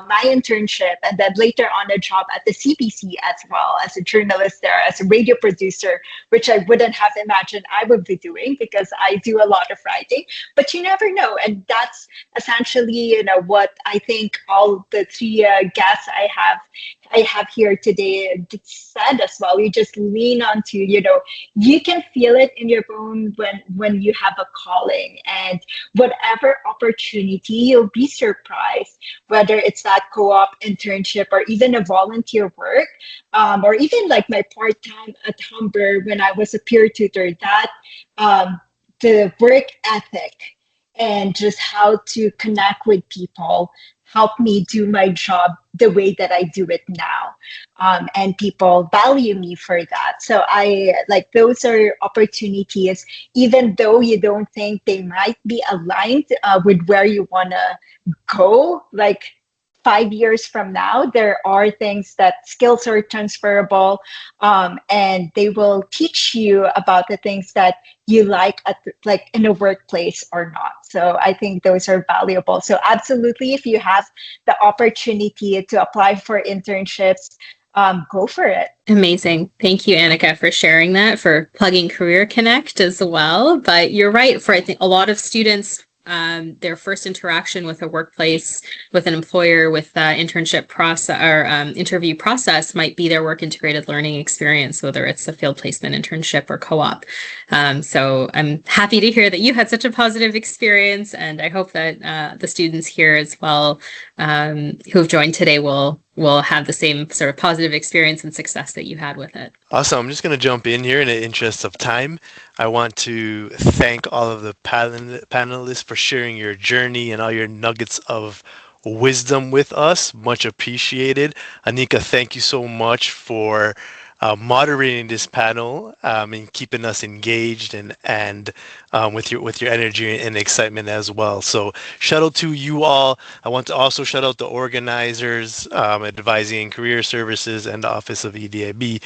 my internship, and then later on a job at the CBC as well as a journalist there, as a radio producer, which I wouldn't have imagined I would be doing because I do a lot of writing. But you never know, and that's essentially what I think all the three guests I have here today said as well. You just lean onto, you can feel it in your bone when you have a calling, and whatever opportunity, you'll be surprised, whether it's that co-op internship or even a volunteer work, or even like my part-time at Humber when I was a peer tutor, that the work ethic and just how to connect with people help me do my job the way that I do it now. And people value me for that. So I like those are opportunities, even though you don't think they might be aligned with where you want to go, like 5 years from now, there are things that skills are transferable, and they will teach you about the things that you like like in a workplace or not. So I think those are valuable. So absolutely, if you have the opportunity to apply for internships, go for it. Amazing. Thank you, Annika, for sharing that, for plugging Career Connect as well. But you're right, for I think a lot of students, their first interaction with a workplace, with an employer, with internship process or interview process might be their work integrated learning experience, whether it's a field placement internship or co-op. So I'm happy to hear that you had such a positive experience, and I hope that the students here as well who have joined today will have the same sort of positive experience and success that you had with it. Awesome. I'm just going to jump in here in the interest of time. I want to thank all of the panelists for sharing your journey and all your nuggets of wisdom with us. Much appreciated. Anika, thank you so much for moderating this panel and keeping us engaged and with your energy and excitement as well. So shout out to you all. I want to also shout out the organizers, Advising and Career Services and the Office of EDIB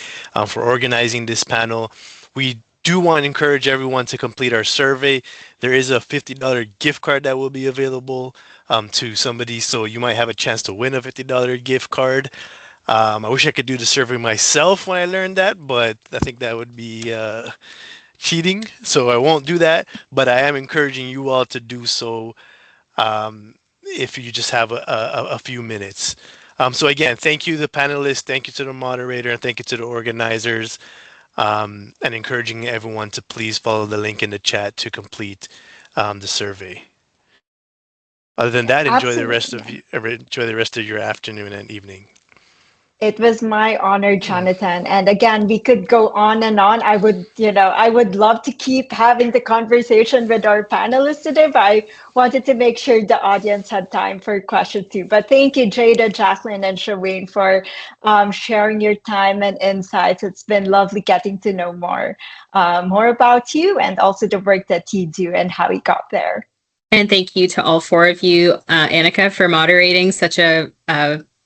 for organizing this panel. We do want to encourage everyone to complete our survey. There is a $50 gift card that will be available to somebody, so you might have a chance to win a $50 gift card. I wish I could do the survey myself when I learned that, but I think that would be cheating, so I won't do that. But I am encouraging you all to do so if you just have a few minutes. So again, thank you to the panelists, thank you to the moderator, and thank you to the organizers, and encouraging everyone to please follow the link in the chat to complete the survey. Other than that, Absolutely. enjoy the rest of your afternoon and evening. It was my honor, Mm. Jonathan. And again, we could go on and on. I would love to keep having the conversation with our panelists today, but I wanted to make sure the audience had time for questions too. But thank you, Jada, Jacqueline, and Shaween for sharing your time and insights. It's been lovely getting to know more about you and also the work that you do and how you got there. And thank you to all four of you, Annika, for moderating such a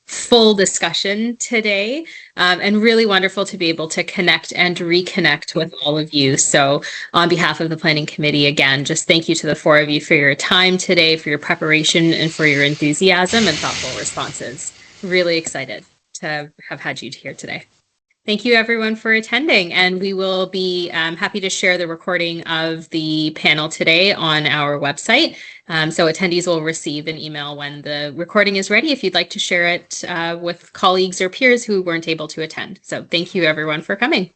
full discussion today, and really wonderful to be able to connect and reconnect with all of you. So on behalf of the Planning Committee, again, just thank you to the four of you for your time today, for your preparation, and for your enthusiasm and thoughtful responses. Really excited to have had you here today. Thank you everyone for attending, and we will be happy to share the recording of the panel today on our website. So attendees will receive an email when the recording is ready if you'd like to share it with colleagues or peers who weren't able to attend. So thank you everyone for coming.